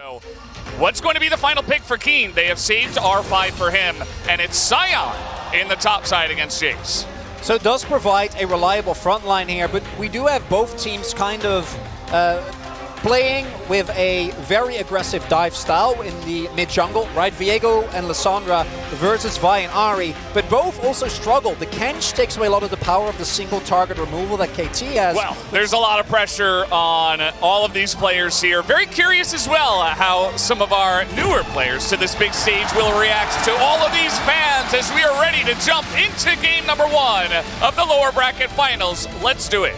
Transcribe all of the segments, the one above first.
So, what's going to be the final pick for Keen? They have saved R5 for him, and it's Sion in the top side against Jace. So it does provide a reliable front line here, but we do have both teams kind of playing with a very aggressive dive style in the mid-jungle, right? Viego and Lissandra versus Vi and Ahri, but both also struggle. The Kench takes away a lot of the power of the single target removal that KT has. Well, there's a lot of pressure on all of these players here. Very curious as well how some of our newer players to this big stage will react to all of these fans as we are ready to jump into game number 1 of the lower bracket finals. Let's do it.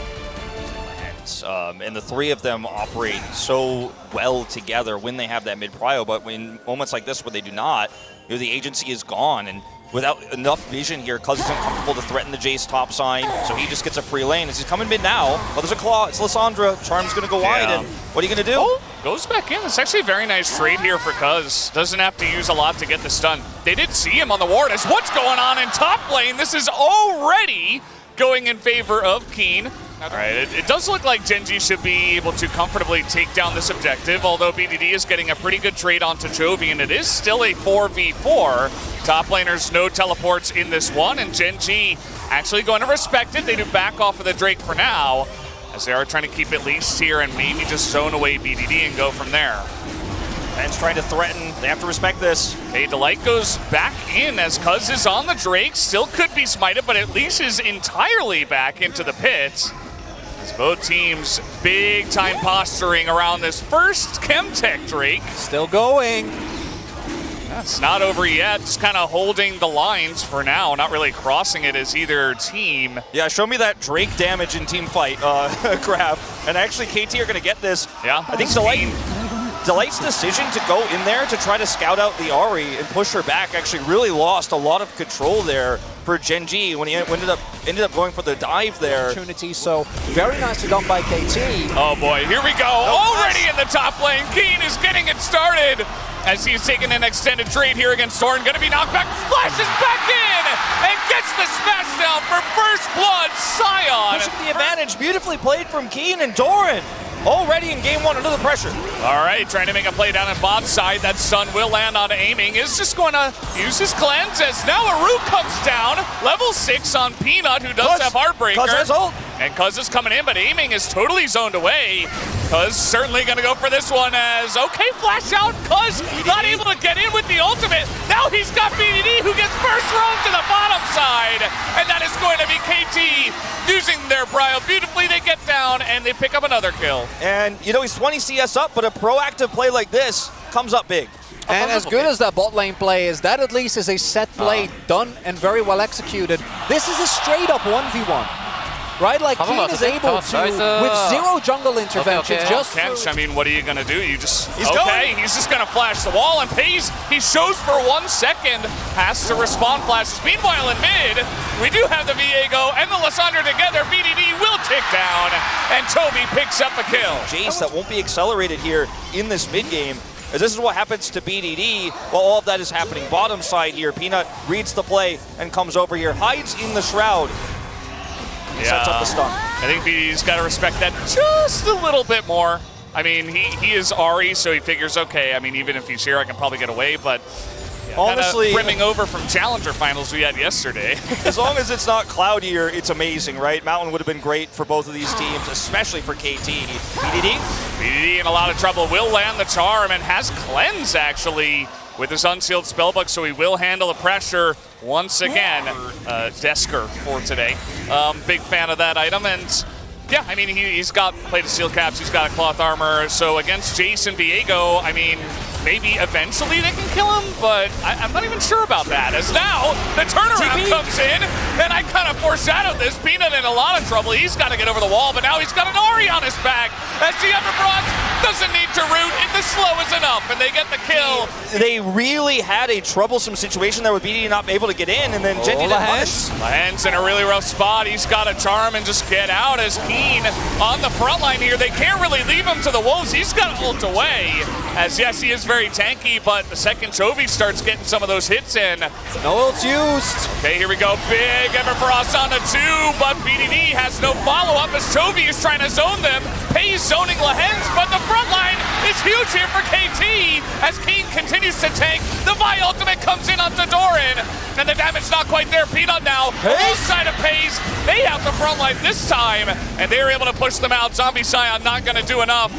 And the three of them operate so well together when they have that mid-prio, but in moments like this where they do not, you know, the agency is gone, and without enough vision here, Cuz is uncomfortable to threaten the Jace top side, so he just gets a free lane as he's coming mid now. Well, there's a claw, it's Lissandra, Charm's gonna go wide, and what are you gonna do? Oh, goes back in. It's actually a very nice trade here for Cuz. Doesn't have to use a lot to get the stun. They did see him on the ward as what's going on in top lane. This is already going in favor of Keen. All right, it does look like Genji should be able to comfortably take down this objective, although BDD is getting a pretty good trade onto Chovy, and it is still a 4v4. Top laners, no teleports in this one, and Genji actually going to respect it. They do back off of the Drake for now, as they are trying to keep it leased here and maybe just zone away BDD and go from there. Ben's trying to threaten. They have to respect this. Hey, Delight goes back in as Cuz is on the Drake. Still could be smited, but at least is entirely back into the pit. As both teams big time posturing around this first Chemtech Drake. Still going. That's not over yet. Just kind of holding the lines for now. Not really crossing it as either team. Yeah, show me that Drake damage in team fight graph. And actually, KT are going to get this. Yeah, I think Delight's decision to go in there to try to scout out the Ahri and push her back actually really lost a lot of control there for Genji when he ended up going for the dive there. Opportunity, so very nicely done by KT. Oh boy, here we go. Already in the top lane. Keen is getting it started as he's taking an extended trade here against Soren. Gonna be knocked back, flashes back in, and gets the smash down for first blood. Sion pushing the advantage, beautifully played from Keen and Doran. Already in game 1 under the pressure. All right, trying to make a play down on Bob's side. That stun will land on aiming. Is just going to use his cleanse as now Aru comes down. Level 6 on Peanut, who does have Heartbreaker. Cuz has ult. And Cuz is coming in, but aiming is totally zoned away. Cuz certainly going to go for this one as, okay, flash out. Cuz not able to get in with the ultimate. Now he's got BDD who gets first roam to the bottom side. And that is going to be KT using their Brio beautifully. They get down and they pick up another kill. And, you know, he's 20 CS up, but a proactive play like this comes up big. And as good as that bot lane play is, that at least is a set play done and very well executed. This is a straight up 1v1. Right, like Keen is able to, with zero jungle interventions, just Kench, I mean, what are you gonna do? You just, he's just gonna flash the wall and pays. He shows for 1 second, has to respond flashes. Meanwhile in mid, we do have the Viego and the Lissandra together. BDD will tick down, and Toby picks up a kill. Jace that won't be accelerated here in this mid game. As this is what happens to BDD, while all of that is happening bottom side here. Peanut reads the play and comes over here, hides in the shroud. Sets up the stun. I think BDD's got to respect that just a little bit more. I mean, he is Ahri, so he figures, okay, I mean, even if he's here, I can probably get away, but honestly, brimming over from Challenger finals we had yesterday. As long as it's not cloudier, it's amazing, right? Mountain would have been great for both of these teams, especially for KT. BDD in a lot of trouble. Will land the charm and has cleanse, actually, with his unsealed spellbook, so he will handle the pressure once again. Desker for today. Big fan of that item, and yeah, I mean, he's got plated steel caps, he's got a cloth armor, so against Jace and Viego, I mean, maybe eventually they can kill him, but I'm not even sure about that. As now, the turnaround comes in, and I kind of foreshadowed this. Peanut in a lot of trouble. He's got to get over the wall, but now he's got an Ahri on his back. As the Everfrost doesn't need to root, and the slow is enough, and they get the kill. They really had a troublesome situation there with BDD not able to get in, and then Genji didn't punish. Lahen's in a really rough spot. He's got a charm and just get out as Keen on the front line here. They can't really leave him to the wolves. He's got to ult away. As yes, he is very tanky, but the second Chovy starts getting some of those hits in. No ults used. Okay, here we go. Big Everfrost on the 2, but BDD has no follow-up as Chovy is trying to zone them. Pays zoning Lahen's, but the front line is huge here for KT. as Keen continues to tank. The Vi ultimate comes in onto Doran, and the damage not quite there. Peanut now, both side of Pays. They have the front line this time, and they're able to push them out. Zombie Scion not going to do enough.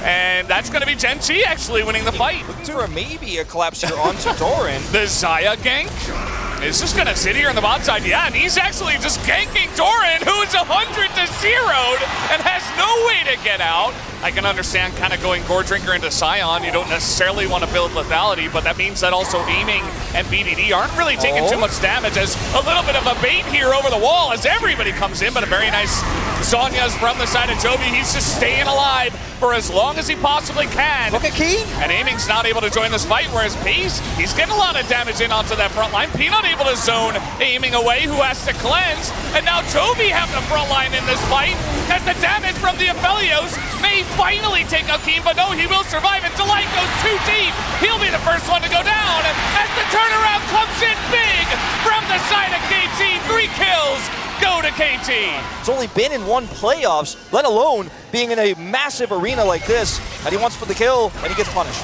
And that's going to be Gen G actually winning the fight. For maybe a collapse here onto Doran. The Xayah gank is just going to sit here on the bot side. Yeah, and he's actually just ganking Doran, who is 100 to 0'd and has no way to get out. I can understand kind of going Gore Drinker into Scion. You don't necessarily want to build lethality, but that means that also Aiming and BDD aren't really taking too much damage, as a little bit of a bait here over the wall as everybody comes in, but a very nice Sonya's from the side of Jovi. He's just staying alive for as long as he possibly can. Look at Keen. And Aiming's not able to join this fight, whereas Pays, he's getting a lot of damage in onto that front line. Peanut able to zone Aiming away, who has to cleanse. And now Jovi having the front line in this fight, as the damage from the Aphelios may finally take out Keen, but no, he will survive, and Delight goes too deep. He'll be the first one to go down, as the turnaround comes in big from the side of KT. 3 kills go to KT. It's only been in 1 playoffs, let alone being in a massive arena like this, and he wants for the kill, and he gets punished.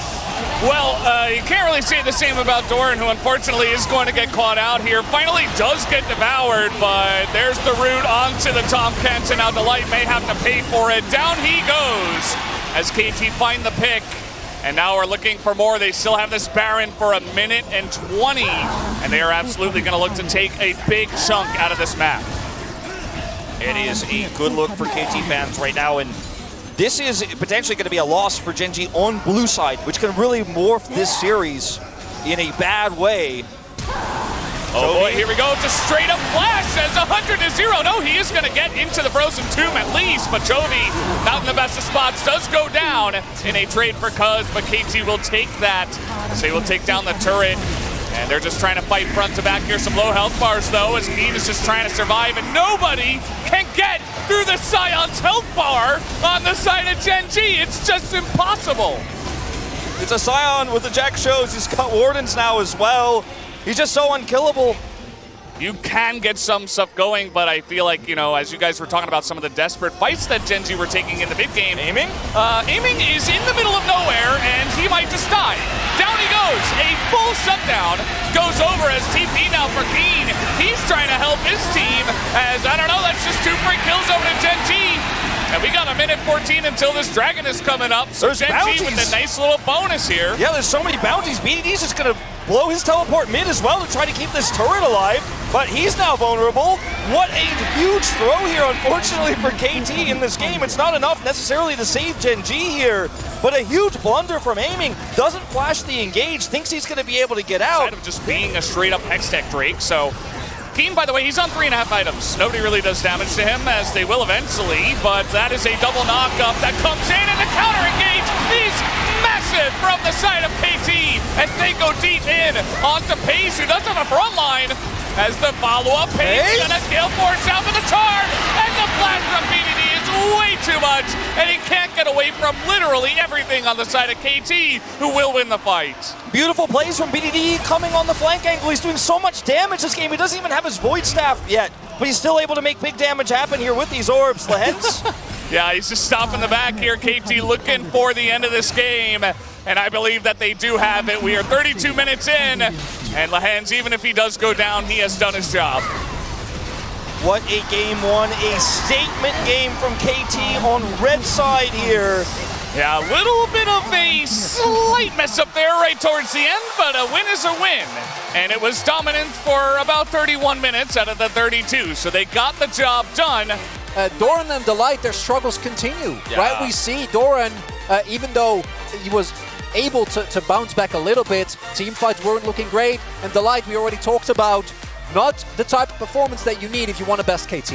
Well, you can't really say the same about Doran, who unfortunately is going to get caught out here. Finally does get devoured, but there's the root onto the Tom Kent, and now Delight may have to pay for it. Down he goes as KT find the pick. And now we're looking for more. They still have this Baron for 1 minute and 20, and they are absolutely going to look to take a big chunk out of this map. It is a good look for KT fans right now, and this is potentially going to be a loss for Gen G on blue side, which can really morph this series in a bad way. Oh boy, here we go. Just straight up flash as 100 to 0. No, he is going to get into the frozen tomb at least, but Jovi, not in the best of spots, does go down in a trade for Cuz, but KT will take that. So he will take down the turret. And they're just trying to fight front to back here. Some low health bars, though, as Keen is just trying to survive, and nobody can get through the Scion's health bar on the side of Gen G. It's just impossible. It's a Scion with the Jack shows. He's got Wardens now as well. He's just so unkillable. You can get some stuff going, but I feel like, you know, as you guys were talking about some of the desperate fights that Gen G were taking in the mid game. Aiming? Aiming is in the middle of nowhere, and he might just die. Down he goes. A full shutdown goes over as TP now for Keen. He's trying to help his team, as, I don't know, that's just 2 free kills over to Gen G. And we got 1 minute 14 until this dragon is coming up. So there's Gen bounties. G with a nice little bonus here. Yeah, there's so many bounties. BDD's just going to blow his teleport mid as well to try to keep this turret alive, but he's now vulnerable. What a huge throw here, unfortunately, for KT in this game. It's not enough necessarily to save Gen G here, but a huge blunder from Aiming. Doesn't flash the engage, thinks he's going to be able to get out. Instead of just being a straight-up Hextech Drake, so Keen, by the way, he's on 3.5 items. Nobody really does damage to him, as they will eventually, but that is a double knock-up that comes in, and the counter-engage is massive from the side of KT as they go deep in onto Pace, who does have a front line, as the follow-up Pace gonna kill Force out of the charge, and the flash from BDD is way too much, and he can't get away from literally everything on the side of KT, who will win the fight. Beautiful plays from BDD coming on the flank angle. He's doing so much damage this game. He doesn't even have his Void Staff yet, but he's still able to make big damage happen here with these orbs. Lehens? Yeah, he's just stopping the back here. KT looking for the end of this game, and I believe that they do have it. We are 32 minutes in, and Lehens, even if he does go down, he has done his job. What a game one, a statement game from KT on red side here. Yeah, a little bit of a slight mess up there right towards the end, but a win is a win. And it was dominant for about 31 minutes out of the 32, so they got the job done. Doran and Delight, their struggles continue, right? We see Doran, even though he was able to bounce back a little bit, team fights weren't looking great, and Delight, we already talked about, not the type of performance that you need if you want to best KT.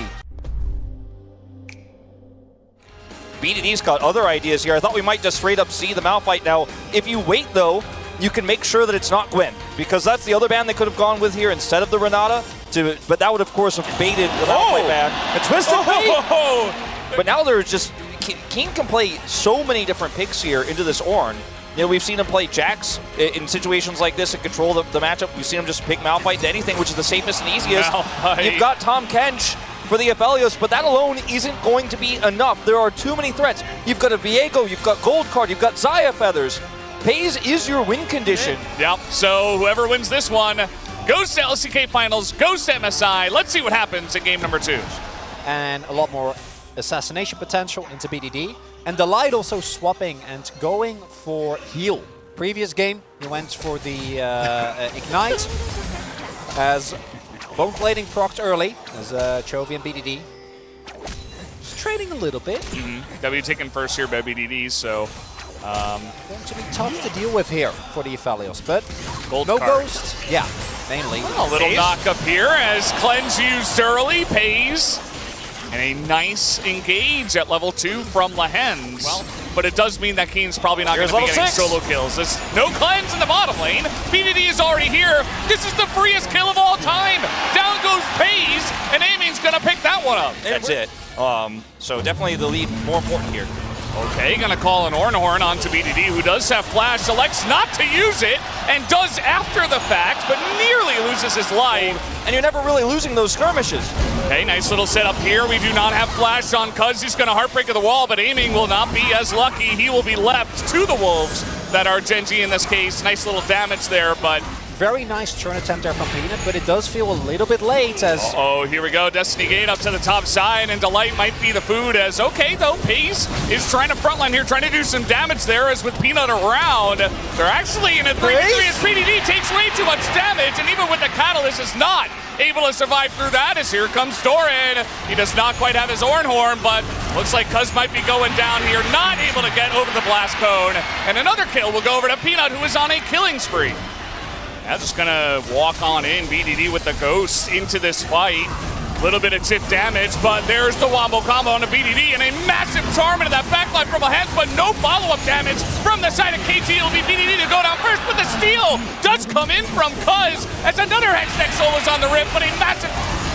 BDD's got other ideas here. I thought we might just straight up see the Malphite now. If you wait, though, you can make sure that it's not Gwen, because that's the other ban they could have gone with here instead of the Renata. But that would, of course, have baited the Malphite ban. A twisted bait! But now there's just... Keen can play so many different picks here into this Ornn. You know, we've seen him play Jax in situations like this and control the matchup. We've seen him just pick Malphite to anything, which is the safest and easiest. Malphite. You've got Tom Kench for the Aphelios, but that alone isn't going to be enough. There are too many threats. You've got a Viego, you've got Gold Card, you've got Xayah Feathers. Pays is your win condition. Yep, so whoever wins this one goes to LCK Finals, goes to MSI. Let's see what happens in game number 2. And a lot more assassination potential into BDD. And Delight also swapping and going for heal. Previous game, he went for the Ignite as Bone Plating procced early as Chovy and BDD. Just trading a little bit. W taken first here by BDD, so Going to be tough to deal with here for the Aphelios, but Gold no card. Ghost. Yeah, mainly. A little knock up here as Cleanse used early, Pays. And a nice engage at level 2 from Lehens. Well, but it does mean that Keen's probably not going to be getting solo kills. There's no Cleanse in the bottom lane. BDD is already here. This is the freest kill of all time. Down goes Pays, and Aiming's going to pick that one up. That's it. So definitely the lead more important here. Okay, gonna call an Ornhorn onto BDD, who does have flash, elects not to use it, and does after the fact, but nearly loses his life. And you're never really losing those skirmishes. Okay, nice little setup here. We do not have flash on Cuz. He's gonna heartbreak of the wall, but Aiming will not be as lucky. He will be left to the Wolves that are Genji in this case. Nice little damage there, but very nice turn attempt there from Peanut, but it does feel a little bit late as... Oh, here we go. Destiny Gate up to the top side, and Delight might be the food as, okay, though, Pays is trying to frontline here, trying to do some damage there as with Peanut around. They're actually in a 3v3 as BDD takes way too much damage, and even with the Catalyst is not able to survive through that as here comes Doran. He does not quite have his Ornhorn, but looks like Cuz might be going down here, not able to get over the blast cone. And another kill will go over to Peanut, who is on a killing spree. Yeah, just gonna walk on in, BDD with the Ghost into this fight. Little bit of chip damage, but there's the wombo combo on the BDD and a massive charm into that backline from Lehens, but no follow-up damage from the side of KT. It'll be BDD to go down first, but the steal does come in from Cuz as another Hextech Soul is on the rip, but a massive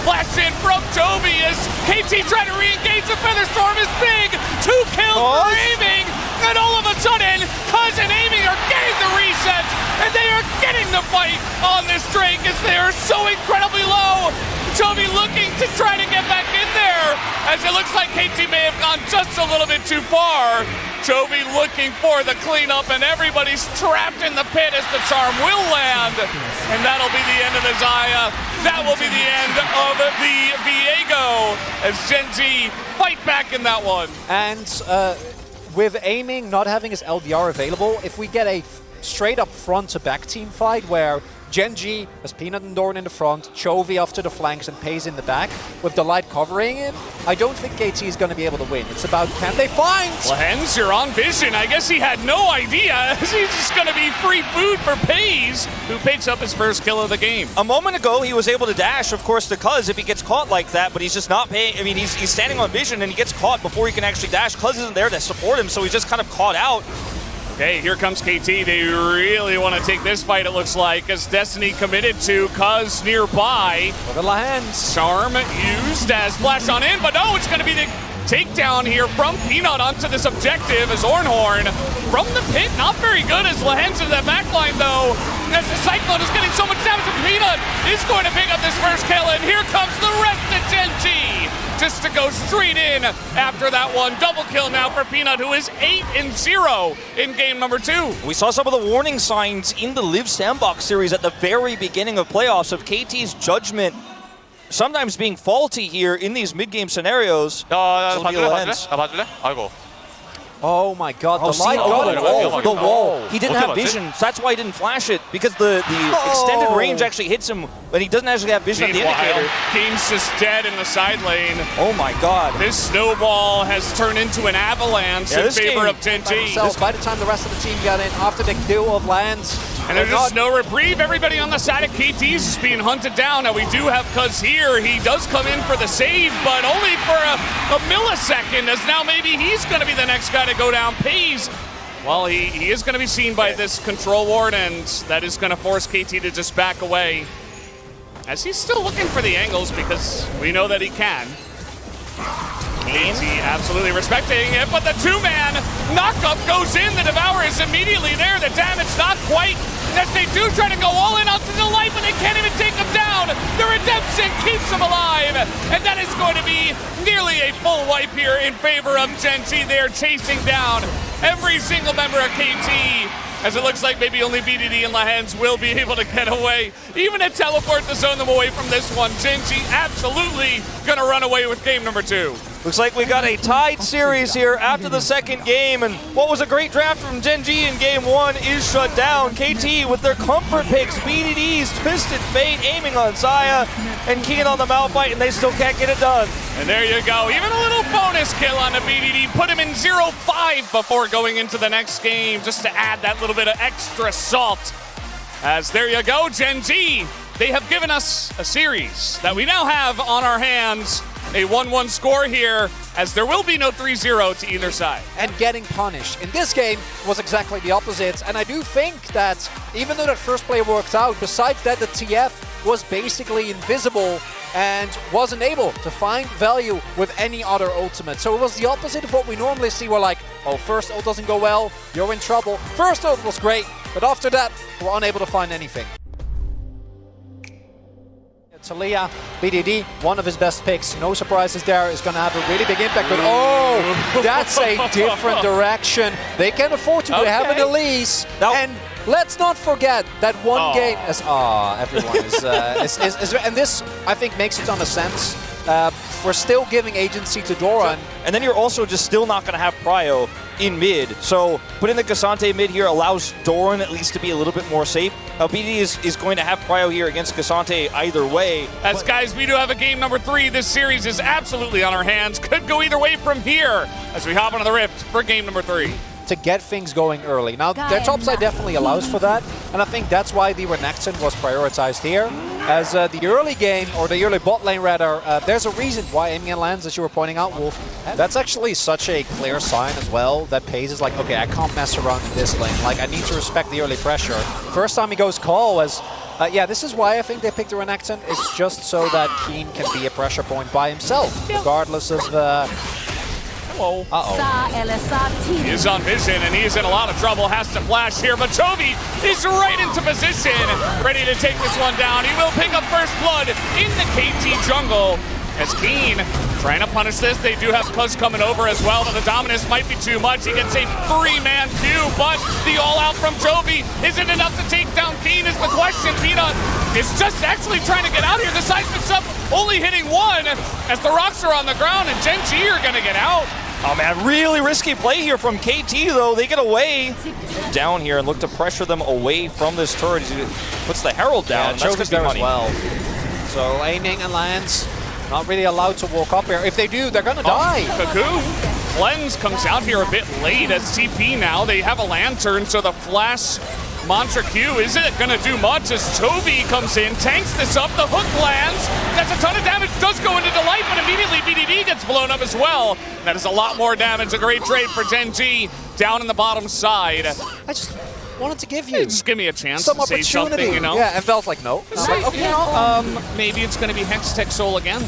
flash in from Toby as KT trying to re-engage. The Featherstorm is big. 2 kills for Aiming, and all of a sudden, Cuz and Aiming are getting the reset, and they are getting the fight on this Drake as they are so incredibly low. Toby looking to try to get back in there, as it looks like KT may have gone just a little bit too far. Toby looking for the cleanup, and everybody's trapped in the pit as the charm will land. And that'll be the end of the Xayah. That will be the end of the Viego, as Genji fight back in that one. And with Aiming not having his LDR available, if we get a straight up front to back team fight where Genji has Peanut and Dorn in the front, Chovy off to the flanks and Pays in the back, with Delight covering him, I don't think KT is going to be able to win. It's about, can they find? Lehens, you're on vision. I guess he had no idea, as he's just going to be free food for Pays, who picks up his first kill of the game. A moment ago, he was able to dash, of course, to Cuz if he gets caught like that, but he's just not paying. I mean, he's standing on vision and he gets caught before he can actually dash. Cuz isn't there to support him, so he's just kind of caught out. Okay, here comes KT. They really want to take this fight, it looks like, as Destiny committed to Cuz nearby. Look at Lehens. Charm used as flash on in, but no, it's going to be the takedown here from Peanut onto this objective as Ornhorn from the pit. Not very good as Lehens in that backline, though. As the Cyclone is getting so much damage from Peanut, is going to pick up this first kill, and here comes the rest of Genji. Just to go straight in after that one. Double kill now for Peanut, who is 8-0 in game number 2. We saw some of the warning signs in the Live Sandbox series at the very beginning of playoffs of KT's judgment sometimes being faulty here in these mid-game scenarios. 봐줄래? 아이고. Oh my god, the light oh, got it over the wall. He didn't have vision, so that's why he didn't flash it, because the extended range actually hits him, but he doesn't actually have vision of the indicator. Keen's just dead in the side lane. Oh my god. This snowball has turned into an avalanche in favor of Genji. By the time the rest of the team got in after the kill of Lance. And there's just no reprieve. Everybody on the side of KT is just being hunted down. Now we do have Cuz here. He does come in for the save, but only for a millisecond, as now maybe he's going to be the next guy to go down. Pays, well, he is going to be seen by this control ward, and that is going to force KT to just back away. As he's still looking for the angles, because we know that he can. KT absolutely respecting it, but the 2-man knockup goes in. The Devour is immediately there. The damage not quite. As they do try to go all in onto the light, but they can't even take him down. The redemption keeps him alive, and that is going to be nearly a full wipe here in favor of Genji. They're chasing down every single member of KT, as it looks like maybe only BDD and Lahens will be able to get away. Even a teleport to zone them away from this one. Gen.G absolutely gonna run away with game number 2. Looks like we got a tied series here after the second game, and what was a great draft from Gen.G in game 1 is shut down. KT with their comfort picks, BDD's Twisted Fate aiming on Zaya, and Keen on the Malphite, and they still can't get it done. And there you go, even a little bonus kill on the BDD, put him in 0-5 before going into the next game, just to add that little bit of extra salt. As there you go, Gen.G, they have given us a series that we now have on our hands. A 1-1 score here, as there will be no 3-0 to either side. And getting punished in this game was exactly the opposite. And I do think that even though that first play worked out, besides that the TF was basically invisible and wasn't able to find value with any other ultimate. So it was the opposite of what we normally see. We're like, oh, first ult doesn't go well, you're in trouble. First ult was great, but after that, we're unable to find anything. Talia, BDD, one of his best picks. No surprises there. Is going to have a really big impact. But oh, that's a different direction. They can afford to. They have an Elise. And let's not forget that one game as everyone is and this I think makes a ton of sense. We're still giving agency to Doran. And then you're also just still not going to have Prio in mid. So putting the Cassante mid here allows Doran at least to be a little bit more safe. BDD is going to have Prio here against Cassante either way. As guys, we do have a game number 3. This series is absolutely on our hands. Could go either way from here as we hop onto the Rift for game number 3. To get things going early. Now, their top side definitely allows for that, and I think that's why the Renekton was prioritized here. As the early game, or the early bot lane rather, there's a reason why aiming at lands, as you were pointing out, Wolf. That's actually such a clear sign as well that Paze is like, okay, I can't mess around in this lane. Like, I need to respect the early pressure. First time he goes call was, yeah, this is why I think they picked the Renekton. It's just so that Keen can be a pressure point by himself, regardless of He is on vision, and he's in a lot of trouble. Has to flash here, but Chovy is right into position, ready to take this one down. He will pick up first blood in the KT jungle. As Keen trying to punish this, they do have Cuz coming over as well, but the dominance might be too much. He gets a 3-man queue, but the all-out from Chovy isn't enough to take down Keen is the question. Peanut is just actually trying to get out here. The seismic's up, only hitting 1 as the rocks are on the ground, and Gen.G are going to get out. Oh man, really risky play here from KT though. They get away down here and look to pressure them away from this turret. He puts the Herald down. Yeah, Chovy's there as well. So aiming and lands, not really allowed to walk up here. If they do, they're gonna die. Cuckoo. Cleanse comes out here a bit late as CP now. They have a lantern, so the flash Mantra Q isn't going to do much as Chovy comes in, tanks this up, the hook lands. That's a ton of damage, does go into Delight, but immediately BDD gets blown up as well. That is a lot more damage, a great trade for Gen.G down in the bottom side. I just wanted to give you just give me a chance some to say something, you know? Yeah, and felt like no. Like, okay, maybe it's going to be Hextech Soul again.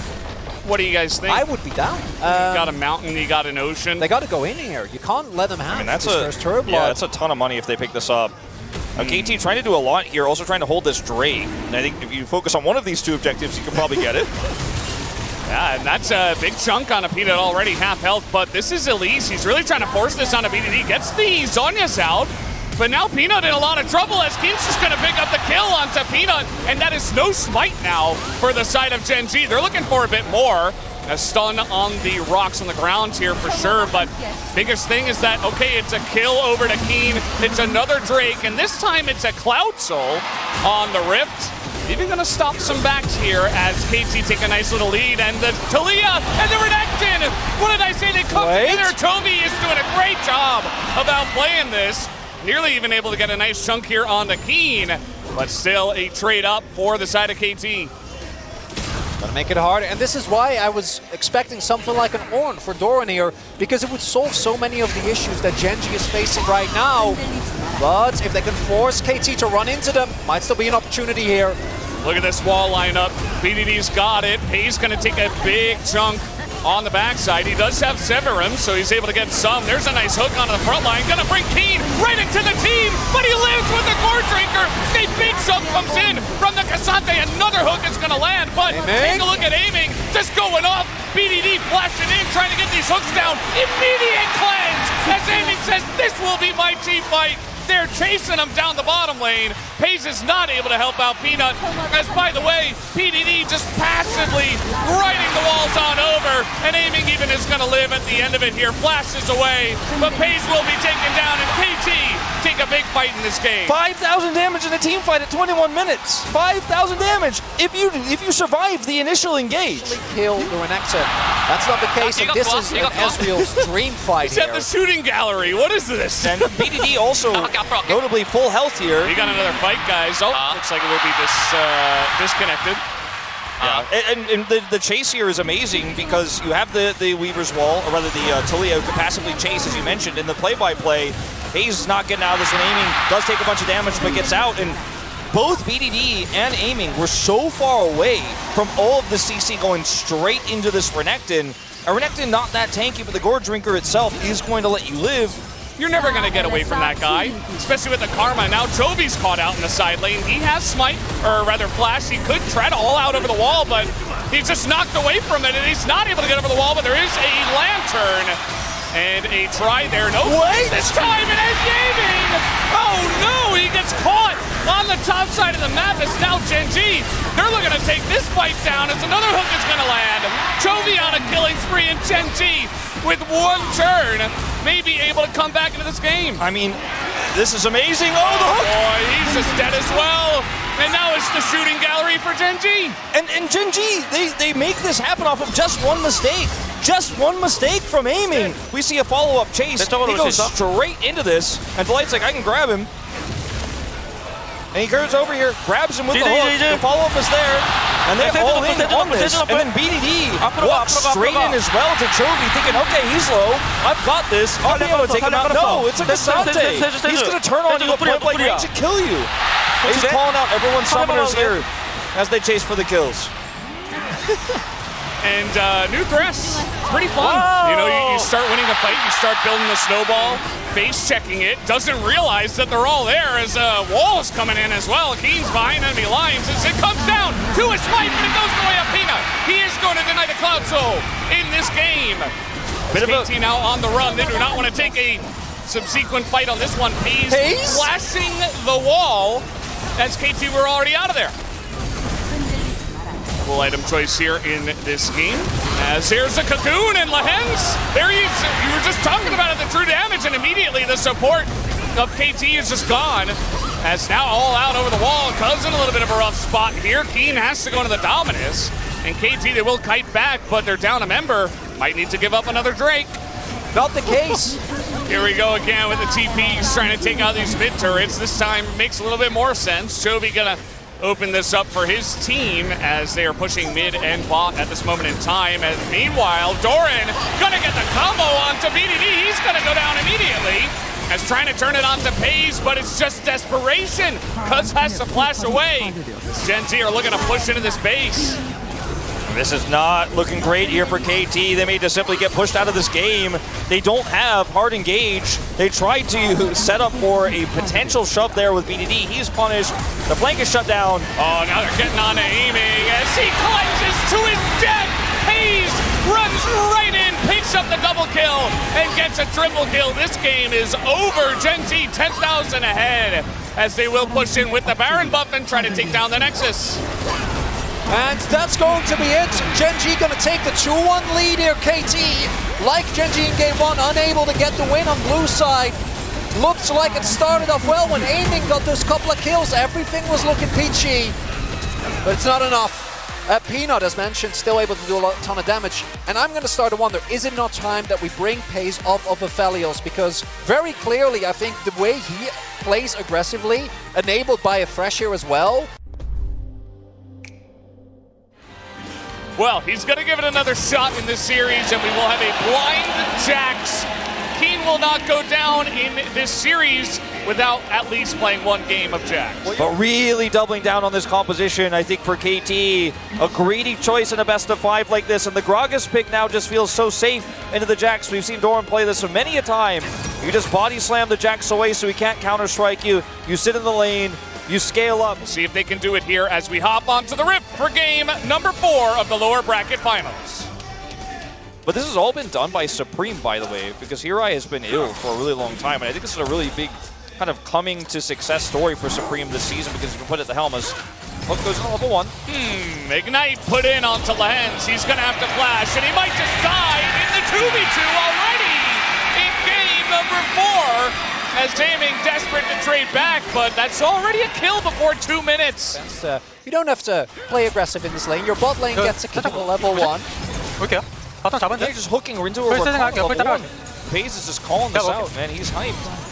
What do you guys think? I would be down. You got a mountain, you got an ocean. They got to go in here. You can't let them have that's this first turret blood. Yeah, that's a ton of money if they pick this up. KT trying to do a lot here, also trying to hold this Drake. And I think if you focus on one of these two objectives, you can probably get it. Yeah, and that's a big chunk on a Peanut already half health, but this is Elise. He's really trying to force this on a BDD. Gets the Zhonya's out, but now Peanut in a lot of trouble as Keen's just going to pick up the kill onto Peanut, and that is no smite now for the side of Gen.G. They're looking for a bit more. A stun on the rocks on the ground here for sure, but biggest thing is that, okay, it's a kill over to Keen, it's another Drake, and this time it's a Cloud Soul on the Rift. Even gonna stop some backs here as KT take a nice little lead, and the Talia and the Renekton! What did I say? They come together. Chovy is doing a great job of outplaying this. Nearly even able to get a nice chunk here on the Keen, but still a trade up for the side of KT. Gonna make it hard, and this is why I was expecting something like an Ornn for Doran here, because it would solve so many of the issues that Gen.G is facing right now. But if they can force KT to run into them, might still be an opportunity here. Look at this wall lineup. BDD's got it. Pace gonna take a big chunk on the backside. He does have Severum, so he's able to get some. There's a nice hook onto the front line. Gonna bring Keen right into the team, but he lives with the Core Drinker. A big chunk comes in from the Cassante. Another hook is gonna land, but take a look at aiming. Just going off BDD flashing in, trying to get these hooks down. Immediate cleanse as Amy says, this will be my team fight. They're chasing him down the bottom lane. Paze is not able to help out Peanut, as by the way, PDD just passively riding the walls on over, and Aiming even is going to live at the end of it here. Flashes away, but Paze will be taken down, and KT take a big fight in this game. 5,000 damage in a team fight at 21 minutes. 5,000 damage if you survive the initial engage. Kill the Renekton. That's not the case, and this is Ezreal's dream fight He's here. at the shooting gallery. What is this? And BDD also notably full health here. We got another fight, guys. Oh, looks like it will be disconnected. And the chase here is amazing because you have the Weaver's Wall, or rather the Taliyah who can passively chase, as you mentioned, in the play-by-play. Hayes is not getting out of this one. Aiming does take a bunch of damage, but gets out. And both BDD and Aiming were so far away from all of the CC going straight into this Renekton. A Renekton not that tanky, but the Gore Drinker itself is going to let you live. You're never going to get away from that guy, especially with the Karma. Now Jovi's caught out in the side lane. He has Smite, or rather Flash. He could tread all out over the wall, but he's just knocked away from it, and he's not able to get over the wall, but there is a Lantern. And a try there. No place this time, and Aiming! Oh no, he gets caught on the top side of the map. It's now Genji. They're looking to take this fight down as another hook is going to land. Jovi on a killing spree, and Genji with one turn may be able to come back into this game. I mean, this is amazing. Oh, the hook! Boy, he's just dead as well. And now it's the shooting gallery for Genji. And Genji, they make this happen off of just one mistake. Just one mistake from Aiming. We see a follow-up chase. He goes straight into this, and Delight's like, I can grab him. And he goes over here, grabs him with the hook. The follow-up is there, and they're all in on this. And then BDD walks straight in as well to Chovy, thinking, okay, he's low. I've got this. I'll be able to take him out. No, it's a Cassante. He's going to turn on you at point-blank range and kill you. He's calling out everyone's summoners here as they chase for the kills. And new Thresh, pretty fun. Whoa. You know, you start winning a fight, you start building the snowball, face checking it, doesn't realize that they're all there as Wall is coming in as well. Keen's behind enemy lines as it comes down to a Smite, but it goes the way of Peanut. He is going to deny the Cloud Soul in this game. KT now on the run. They do not want to take a subsequent fight on this one. Paze flashing the wall as KT were already out of there. Item choice here in this game. As there's a Cocoon and Lehens. There he is. You were just talking about it, the true damage, and immediately the support of KT is just gone. As now all out over the wall. Cuz in a little bit of a rough spot here. Keen has to go into the Dominus. And KT, they will kite back, but they're down a member. Might need to give up another Drake. Not the case. Here we go again with the TPs trying to take out these mid turrets. This time makes a little bit more sense. Chovy gonna open this up for his team as they are pushing mid and bot at this moment in time. And meanwhile, Doran gonna get the combo onto BDD. He's gonna go down immediately as trying to turn it onto Paze, but it's just desperation. Cuz has to flash away. Genji are looking to push into this base. This is not looking great here for KT. They may just simply get pushed out of this game. They don't have hard engage. They tried to set up for a potential shove there with BDD. He's punished. The flank is shut down. Oh, now they're getting on to Aiming as he clutches to his death. Hayes runs right in, picks up the double kill, and gets a triple kill. This game is over. Genji 10,000 ahead as they will push in with the Baron buff and try to take down the Nexus. And that's going to be it. Genji going to take the 2-1 lead here. KT, like Genji in game one, unable to get the win on blue side. Looks like it started off well when Aiming got those couple of kills. Everything was looking peachy, but it's not enough. Peanut, as mentioned, still able to do a ton of damage. And I'm going to start to wonder, is it not time that we bring Paze off of Aphelios? Because very clearly, I think the way he plays aggressively, enabled by a Fresh here as well. Well, he's going to give it another shot in this series, and we will have a blind Jax. Keen will not go down in this series without at least playing one game of Jax. But really doubling down on this composition, I think for KT, a greedy choice in a best of 5 like this, and the Gragas pick now just feels so safe into the Jax. We've seen Doran play this so many a time. You just body slam the Jax away so he can't counter-strike you. You sit in the lane, you scale up. We'll see if they can do it here as we hop onto the Rift for game number 4 of the lower bracket finals. But this has all been done by Supreme, by the way, because Hirai has been ill for a really long time, and I think this is a really big kind of coming to success story for Supreme this season because he's been put at the helm as Hook goes into level 1. Ignite put in onto Lehens. He's going to have to flash, and he might just die in the 2v2 already in game number 4. As Aiming desperate to trade back, but that's already a kill before 2 minutes. You don't have to play aggressive in this lane. Your bot lane gets a kill at level 1. 볼게요. 바텀 잡았네. They're just hooking into a level 1. FaZe is just calling this out, man. He's hyped.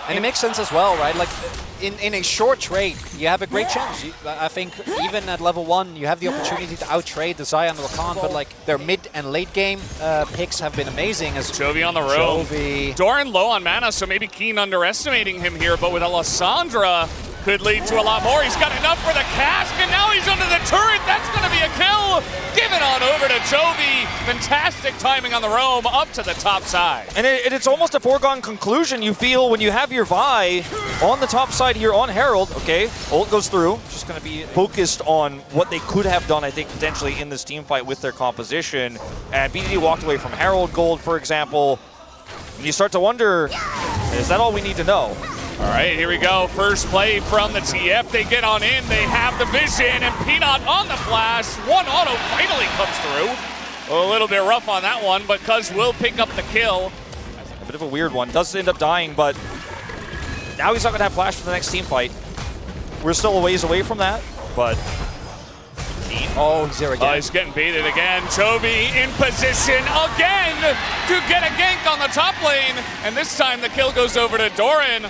And it makes sense as well, right? Like, in a short trade, you have a great chance. I think even at level 1, you have the opportunity to out-trade the Xayah and the Rakan, but like their mid and late game picks have been amazing. As Chovy on the road. Doran low on mana, so maybe Keen underestimating him here, but with Alessandra, could lead to a lot more. He's got enough for the cask, and now he's under the turret. That's going to be a kill. Give it on over to Chovy. Fantastic timing on the roam up to the top side. And it's almost a foregone conclusion, you feel, when you have your Vi on the top side here on Herald. Okay, ult goes through. Just going to be focused on what they could have done, I think, potentially in this team fight with their composition. And BDD walked away from Herald Gold, for example. And you start to wonder, is that all we need to know? All right, here we go. First play from the TF. They get on in. They have the vision, and Peanut on the flash. One auto finally comes through. A little bit rough on that one, but Cuz will pick up the kill. A bit of a weird one. Does end up dying, but now he's not going to have flash for the next team fight. We're still a ways away from that, but... Oh, he's there again. He's getting baited again. Chovy in position again to get a gank on the top lane, and this time the kill goes over to Doran.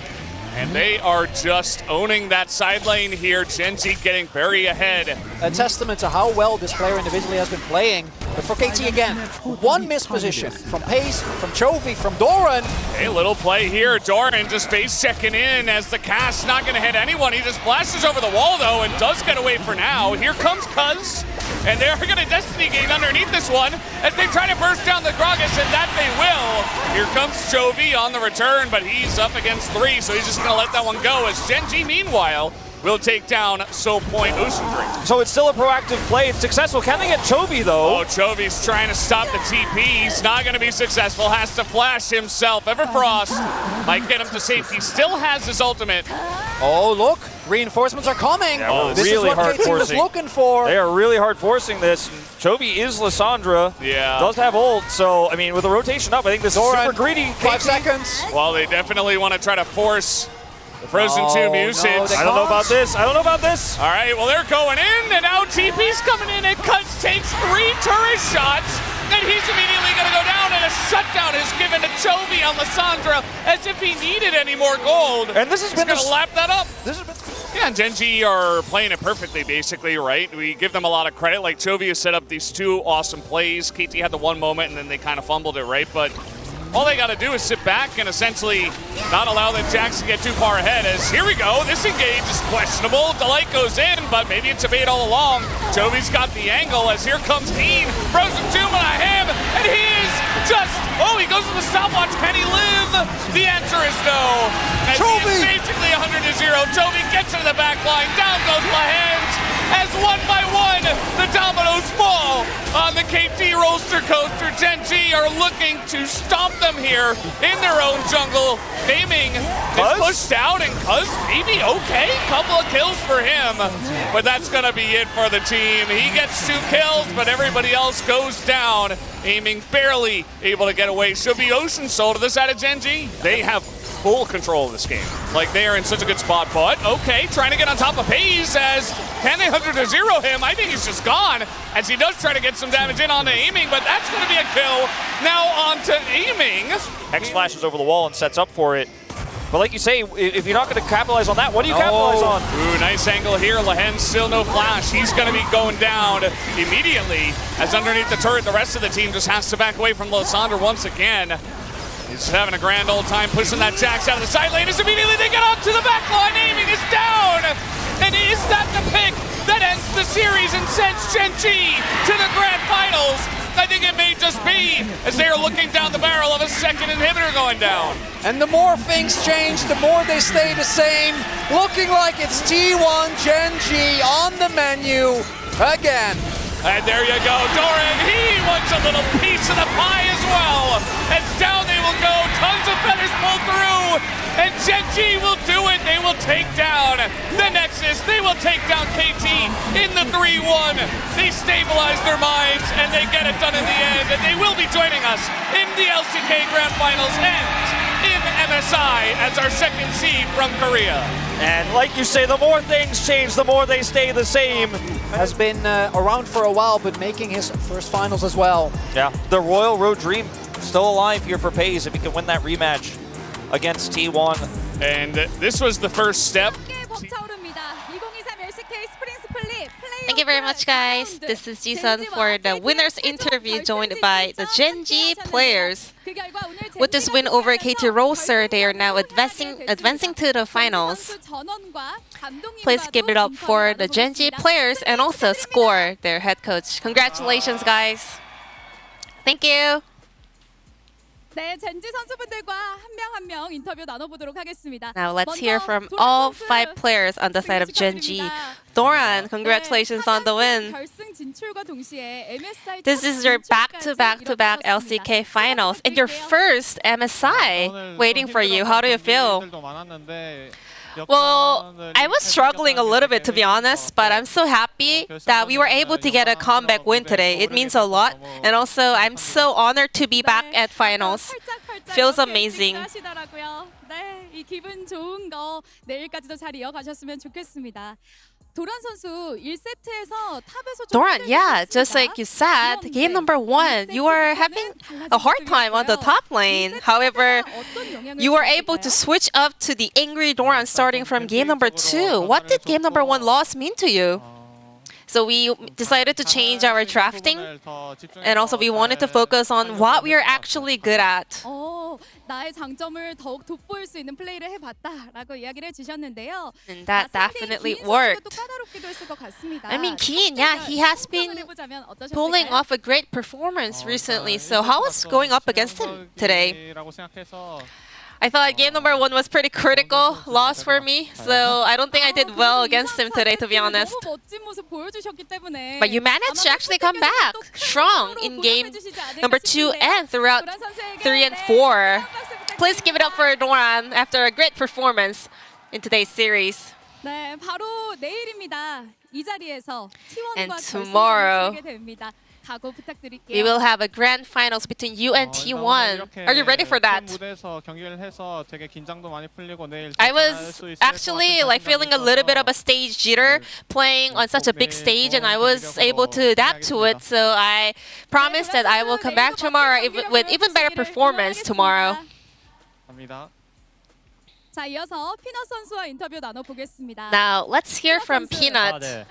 And they are just owning that side lane here. Gen G getting very ahead. A testament to how well this player individually has been playing. But for KT again, one misposition from Pace, from Chovy, from Doran. A little play here. Doran just face checking in as the cast not going to hit anyone. He just flashes over the wall though and does get away for now. Here comes Cuz. And they're going to Destiny Gate underneath this one as they try to burst down the Gragas, and that they will. Here comes Chovy on the return, but he's up against 3, so he's just going to let that one go as Gen G, meanwhile, will take down Soul Point Ocean Drink. So it's still a proactive play. It's successful. Can they get Chovy, though? Oh, Chovy's trying to stop the TP. He's not going to be successful. Has to flash himself. Everfrost might get him to safety. Still has his ultimate. Oh, look. Reinforcements are coming. Yeah, this really is what KT was looking for. They are really hard forcing this. Chovy is Lissandra. Yeah. Does have ult, so, I mean, with the rotation up, I think this Doran, is super greedy. 5 seconds. Well, they definitely want to try to force the Frozen Tomb usage. No, I don't know about this. I don't know about this. All right, well, they're going in, and now TP's coming in, and Cuz takes 3 turret shots, and he's immediately going to go down, and a shutdown is given to Chovy on Lissandra as if he needed any more gold. And this has been going to lap that up. This has been... Yeah, and Gen G are playing it perfectly, basically, right? We give them a lot of credit. Like, Chovy has set up these 2 awesome plays. KT had the one moment, and then they kind of fumbled it, right? But all they got to do is sit back and essentially not allow the Jacks to get too far ahead. As here we go, this engage is questionable. Delight goes in, but maybe it's a bait all along. Chovy's got the angle as here comes Keen. Frozen Tomb on him, and he is just, oh, he goes to the stopwatch. Can he live? The answer is no. As Chovy! He is basically 100-0. Chovy gets into the back line. Down goes Lehens. As one by one, the dominoes fall on the KT roller coaster. Gen G are looking to stomp them here in their own jungle. Aiming is pushed out, and Cuz maybe okay. Couple of kills for him, but that's gonna be it for the team. He gets 2 kills, but everybody else goes down. Aiming barely able to get away. Should be Ocean Soul to the side of Gen G. They have full control of this game. Like, they are in such a good spot, but okay, trying to get on top of Hayes as can they 100-0 him? I think he's just gone as he does try to get some damage in onto Aiming, but that's going to be a kill. Now onto Aiming. Hex flashes over the wall and sets up for it. But like you say, if you're not going to capitalize on that, what do you capitalize on? Ooh, nice angle here. Lehens still no flash. He's going to be going down immediately as underneath the turret, the rest of the team just has to back away from Lysandra once again. He's having a grand old time pushing that Jax out of the side lane as immediately they get up to the back line. Aiming is down. And is that the pick that ends the series and sends Gen G to the grand finals? I think it may just be as they are looking down the barrel of a second inhibitor going down. And the more things change, the more they stay the same. Looking like it's T1 Gen G on the menu again. And there you go, Doran, he wants a little piece of the pie as well. As down they will go, tons of feathers pull through, and Gen G will do it. They will take down the Nexus. They will take down KT in the 3-1. They stabilize their minds, and they get it done in the end, and they will be joining us in the LCK Grand Finals and in MSI as our second seed from Korea. And like you say, the more things change, the more they stay the same. Has been around for a while, but making his first finals as well. Yeah, the Royal Road Dream still alive here for FaZe if he can win that rematch against T1. And this was the first step. Thank you very much, guys. This is Jisun for the winner's interview joined by the Gen G players. With this win over KT Roaster, they are now advancing to the finals. Please give it up for the Gen G players and also Score, their head coach. Congratulations, guys. Thank you. 네, 젠지 선수분들과 한 명 한 명 인터뷰 나눠보도록 하겠습니다. Now let's hear from all 5 players on the side of Gen G. Doran, congratulations on the win. This is your back-to-back LCK finals and your first MSI waiting for you. How do you feel? Well, I was struggling a little bit, to be honest, but I'm so happy that we were able to get a comeback win today. It means a lot, and also I'm so honored to be back at finals. Feels amazing. 네, 이 기분 좋은 거 내일까지도 잘 이어가셨으면 좋겠습니다. 도란 선수 1세트에서 탑에서 Doran, yeah, just like you said, game number 1, you were having a hard time on the top lane. However, you were able to switch up to the angry Doran starting from game number 2. What did game number 1 loss mean to you? So we decided to change our drafting, and also we wanted to focus on what we are actually good at. 나의 장점을 더욱 돋보일 수 있는 플레이를 해봤다라고 이야기를 해주셨는데요. And that definitely worked. I mean, Keen, yeah, he has been pulling off a great performance recently. So how was going up against him today? I thought game number 1 was pretty critical loss for me, so I don't think I did well against him today, to be honest. But you managed to actually come back strong in game number 2 and throughout 3 and 4. Please give it up for Doran after a great performance in today's series. 네, 바로 내일입니다. 이 자리에서 And T1과 tomorrow, 결승을 됩니다. 각오 부탁드릴게요. we will have a grand finals between you and T1. Are you ready for that? I was actually like feeling a little bit of a stage jitter playing on such a big stage, and I was able to adapt to it. So I promise that I will come back tomorrow with even better performance tomorrow. 자, 이어서 피넛 선수와 인터뷰 나눠보겠습니다. Now let's hear from Peanut.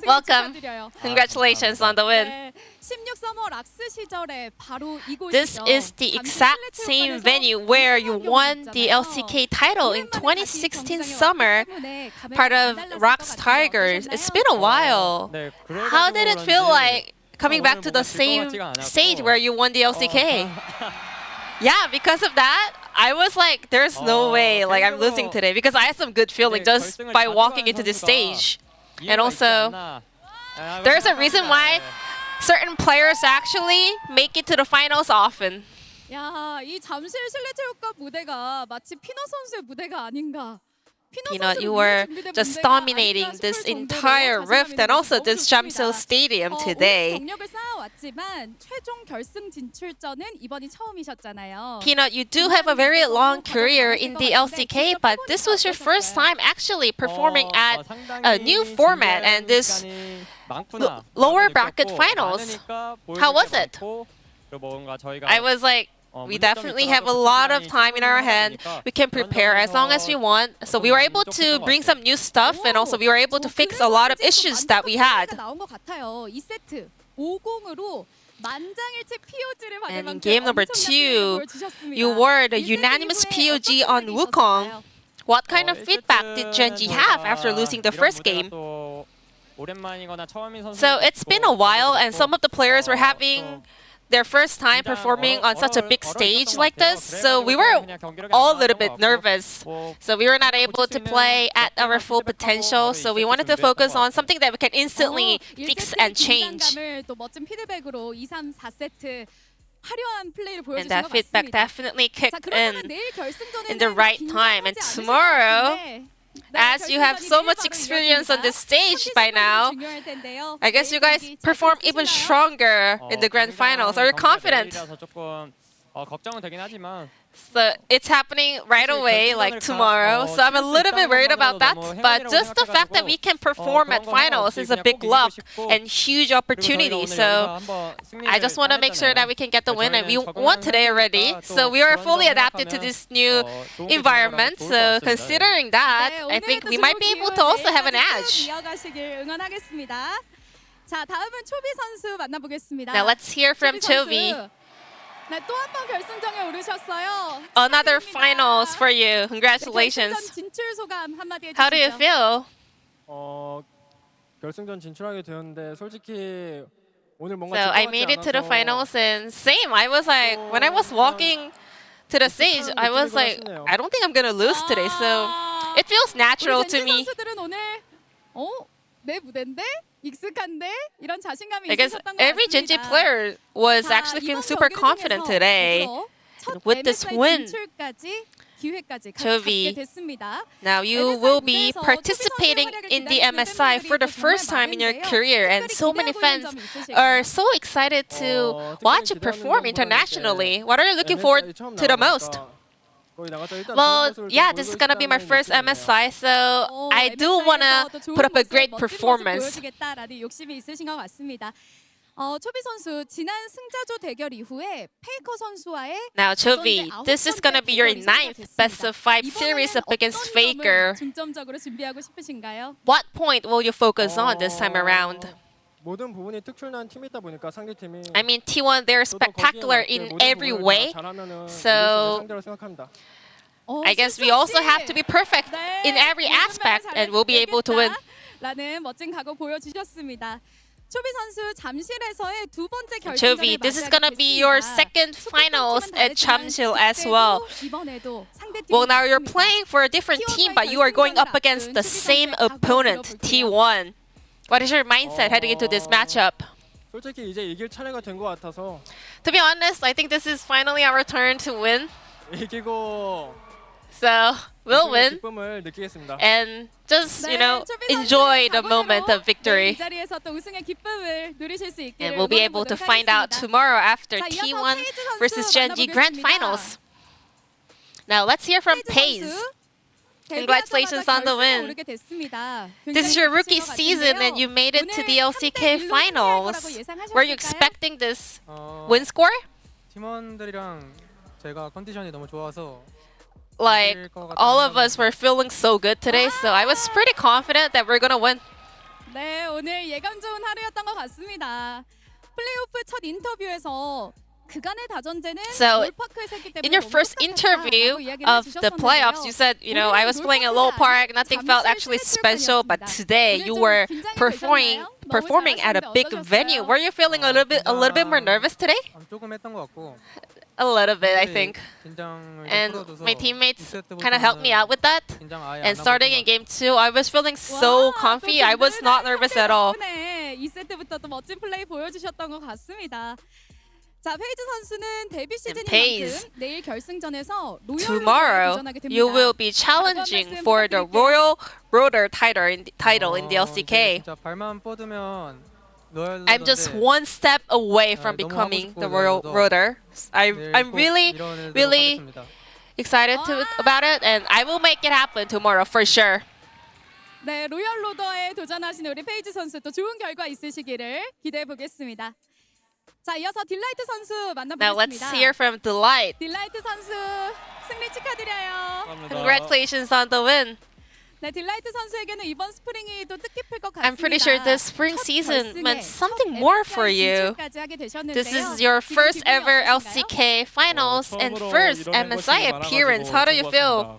Welcome. Congratulations on the win. 네, 16 서머 락스 시절에 바로 이곳이죠. This is the exact same venue where you won the LCK title in 2016 summer, part of Rocks Tigers. It's been a while. How did it feel like coming back to the same stage where you won the LCK? Yeah, because of that, I was like, there's no way like I'm losing today, because I had some good feeling just by walking into this stage. And also, there's a reason why certain players actually make it to the finals often. 야, 이 잠실 실내체육관 무대가 마치 피넛 선수의 무대가 아닌가. Peanut, you were just dominating this entire Rift and also this Jamsil Stadium today. 경력을 쌓아왔지만 최종 결승 진출전은 이번이 처음이셨잖아요. Peanut, you do have a very long career in the LCK, but this was your first time actually performing at a new format and this lower bracket finals. How was it? I was like, we definitely have a lot of time in our hand. We can prepare as long as we want. So we were able to bring some new stuff, and also we were able to fix a lot of issues that we had. And in game number 2, you were the unanimous POG on Wukong. What kind of feedback did Gen G have after losing the first game? So it's been a while, and some of the players were having their first time performing on such a big stage like this, so we were all a little bit nervous. So we were not able to play at our full potential, so we wanted to focus on something that we can instantly fix and change. 또 멋진 피드백으로 2, 3, 4세트 화려한 플레이를 And 보여주신 that 것 feedback 같습니다. definitely 자, kicked 그러면 in 내일 결승전에는 in the right time. And 긴장하지 않으실 것 tomorrow, 같은데, as you have so much experience on this stage by now, 중요할 텐데요. I guess you guys 내일 경기 잘 perform even 펼치시나요? stronger in the grand finals. Are you confident? 조금 걱정은 되긴 하지만 So it's happening right away, like tomorrow. So I'm a little bit worried about that. But just the fact that we can perform at finals is a big luck and huge opportunity. So I just want to make sure that we can get the win. And we won today already. So we are fully adapted to this new environment. So considering that, I think we might be able to also have an edge. 이어가시길 응원하겠습니다. 자, 다음은 초비 선수 만나보겠습니다. Now let's hear from 선수. Chobi. 네, 또 한 번 결승전에 오르셨어요. Another 축하드립니다. finals for you. 네, Congratulations. 결승전 진출 소감 한마디 해주시죠. How do you feel? 결승전 진출하게 되었는데 솔직히 오늘 뭔가 So I made it to the finals and same. I was like, when I was walking to the stage, I was like, I don't think I'm gonna lose today. So it feels natural 우리 to 젠지 me. 선수들은 오늘 내 무대인데 익숙한데 이런 자신감이 I guess 있으셨던 것 every Genji 같습니다. player was 자, actually feeling 이번 super 경기를 confident 통해서 today. 앞으로 첫 with this MSI win. 진출까지 기회까지 Chobi, 갖게 됐습니다. Now you will be participating in the MSI for the first time in your career, and so many fans are so excited to watch you perform internationally. What are you looking forward to the most? Well, yeah, this is gonna be my first MSI, so I do wanna put up a great performance. 보여주겠다라는 욕심이 있으신 것 같습니다. 초비 선수 지난 승자조 대결 이후에 페이커 선수와의 Now, Chobi, this is gonna be your 9th best of 5 series up against Faker. 중점적으로 준비하고 싶으신가요? What point will you focus on this time around? 모든 부분이 특출난 팀이다 보니까 상대팀이 I mean, T1, they're spectacular in every way. So, 상대로 생각합니다. I guess we also have to be perfect in every aspect, and we'll be able to win. 라는 멋진 각오 보여주셨습니다. 초비 선수 잠실에서의 두 번째 결승전을 Chobi, this is gonna be your second finals at Jamsil as well. Well, now you're playing for a different team, but you are going up against the same opponent, T1. What is your mindset heading into this matchup? 솔직히 이제 이길 차례가 된 것 같아서 To be honest, I think this is finally our turn to win. 이기고 So we'll win 기쁨을 느끼겠습니다. and just, enjoy the moment of victory. 이 자리에서 또 우승의 기쁨을 누리실 수 있기를 And we'll be able to find out tomorrow after T1 versus Genji Grand Finals. Now let's hear from Paze. Congratulations on the win. This is your rookie season and you made it to the LCK Finals. Were you expecting this win score? 팀원들이랑 제가 컨디션이 너무 좋아서 Like, all of us were feeling so good today, so I was pretty confident that we're gonna win. 네, 오늘 예감 좋은 하루였던 것 같습니다. 플레이오프 첫 인터뷰에서 그간의 다전제는 So, 롤파크에서 했기 때문에 in your 너무 first 똑같았다라고 interview 이야기를 of the 해주셨었는데요. playoffs, you said, I was playing a low park, nothing felt actually special, but today you were performing at a big venue. Were you feeling a little bit more nervous today? 조금 했던 것 같고 A little bit, I think. 긴장을 And 풀어줘서 my teammates 2세트부터는 kind of helped me out with that. 긴장 아예 안 And 하고 starting 있던 in game 2, I was feeling so comfy. I was not nervous at all. 2세트부터 또 멋진 플레이 보여주셨던 것 같습니다. 자, 페이즈 선수는 데뷔 Paze, 시즌인 만큼 내일 결승전에서 로열로 Tomorrow, 도전하게 됩니다. you will be challenging for the Royal Rotor title in the LCK. 진짜 발만 뻗으면 I'm just one step away from becoming the Royal Rotor. I'm really excited about it, and I will make it happen tomorrow for sure. 네, 로열 로더에 도전하시는 우리 페이지 선수 또 좋은 결과 있으시기를 기대해 보겠습니다. 자, 이어서 딜라이트 선수 Now let's 만나보겠습니다. hear from Delight. 딜라이트 선수 승리 축하드려요. Congratulations on the win. 네, 딜라이트 선수에게는 이번 스프링이 또 뜻깊을 것 같습니다. I'm pretty sure this spring 첫 season 결승에 meant 첫 something more for MSI you. 진출까지 하게 되셨는데요. This is your 지금 first 기분이 ever 어떠신가요? LCK finals and first MSI appearance. How do you feel?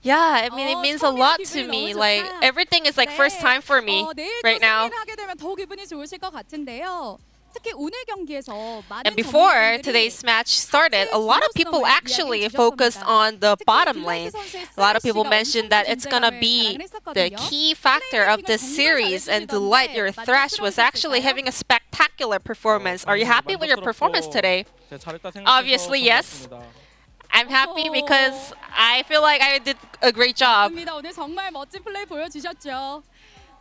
Yeah, I mean it means a lot to me. Like everything is like first time for me 내일 right 또 now. 승리를 하게 되면 더 기분이 좋으실 것 같은데요. 특히 오늘 경기에서 많은 And before 전문가들이 today's match started, a lot of people actually focused on the bottom lane. A lot of people mentioned that it's gonna be the key factor of this series, and Delight, your Thresh, was actually having a spectacular performance. Are you happy with your performance today? Obviously, yes. I'm happy because I feel like I did a great job. 맞습니다. 오늘 정말 멋진 플레이 보여주셨죠.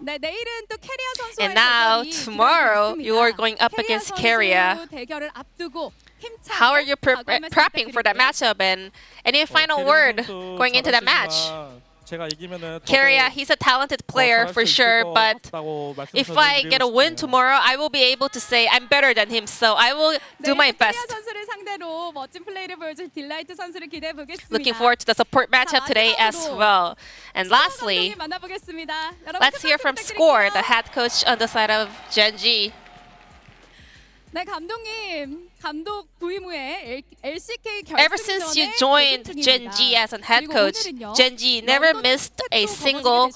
네, 내일은 또 캐리아 선수와의 And now, 대결이 tomorrow, 기다리고 you are 있습니다. going up 캐리아 against 선수 Keria. 대결을 앞두고 힘차게 How are you 각오하면서 prepping for that 부탁드릴게요. matchup? And any final word going into that match? Keria, he's a talented player for sure, but if I get a win tomorrow, I will be able to say I'm better than him, so I will do my 캐리아 best. 선수를 상대로 멋진 플레이를 보여줄 딜라이트 선수를 기대해 보겠습니다. Looking forward to the support matchup today as well. And lastly, 감독님 만나보겠습니다. 여러분 let's 큰 hear 박수 from 부탁드릴게요. Score, the head coach on the side of Genji. 네, 감독님, 감독 부임 후에 LCK Ever since you joined Genji as a head coach, Genji never missed a single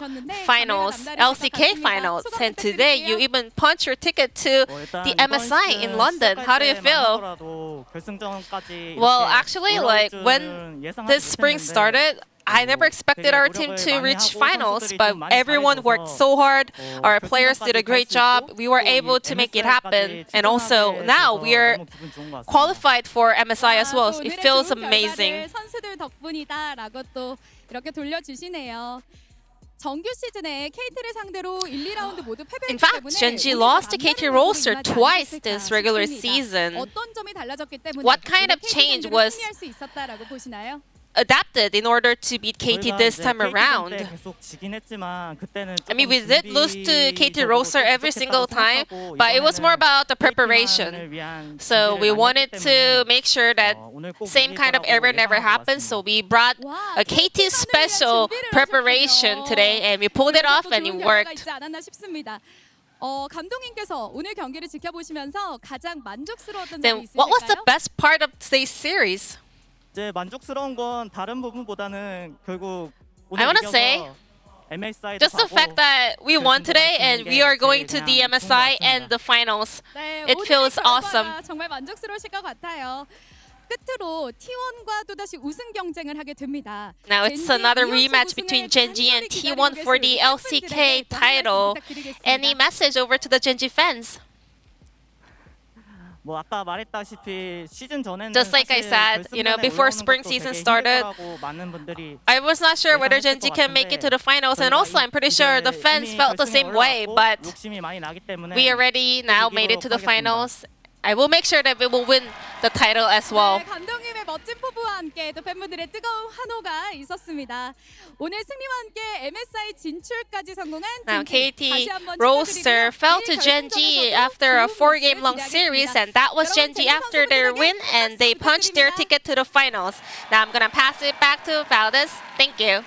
finals, LCK finals. And today you even punched your ticket to the MSI in London. How do you feel? Well, actually, like when this spring started, I never expected our team to reach finals, but everyone worked so hard. Our players did a great job. We were able to make it happen. And also now we are qualified for MSI as well. It feels amazing. 선수들 덕분이다라고 또 이렇게 돌려주시네요. 정규 시즌에 KT를 상대로 1, 2라운드 모두 패배했기 In fact, 때문에 Genji 오늘 lost to 남다른 KT 모습을 roster 임하지 twice 않았을까 this regular 싶습니다. season. 어떤 점이 달라졌기 때문에 What kind 오늘 of KT change 선수를 was 승리할 수 있었다라고 보시나요? Adapted in order to beat KT this time around. I mean, we did lose to KT roster every single time, but it was more about the preparation. So we wanted to make sure that same kind of error never happens. So we brought a KT special preparation today, and we pulled it off, and it worked. 감독님께서 오늘 경기를 지켜보시면서 가장 만족스러웠던 점이 Then, what was the 있으실까요? best part of today's series? 이제 만족스러운 건 다른 부분보다는 결국 I wanna say, just the fact that we won today and we are going to the MSI and the finals. 네, It 오늘의 feels 결과가 awesome. 정말 만족스러우실 것 같아요. 끝으로 T1과 또다시 우승 경쟁을 하게 됩니다. Now it's 젠지 another 이연속 rematch 우승을 between Genji and 간절히 T1 for the 기다리고 LCK 계신 팬분들에게 title. 말씀 부탁드리겠습니다. Any message over to the Genji fans? 뭐 아까 말했다시피 시즌 전에는 Just like I said, you know, before spring season started, 많은 분들이 I was not sure whether Genji can make it to the finals, and also I'm pretty sure the fans felt the same way, but 욕심이 많이 나기 때문에 we already now made it to the finals. I will make sure that we will win the title as well. 네, 감독님의 멋진 포부와 함께 또 팬분들의 뜨거운 환호가 있었습니다. 오늘 승리와 함께 MSI 진출까지 성공한 Now 젠지 KT 다시 한번 roster 축하드리고요. fell to 내일 Genji 결승전에서도 after a 좋은 4-game-long 모습 series, 기대하겠습니다. and that was 여러분, Genji 젠지 after their 선수들에게 win, and they 박수 punched their 부탁드립니다. ticket to the finals. Now I'm gonna pass it back to Valdez. Thank you.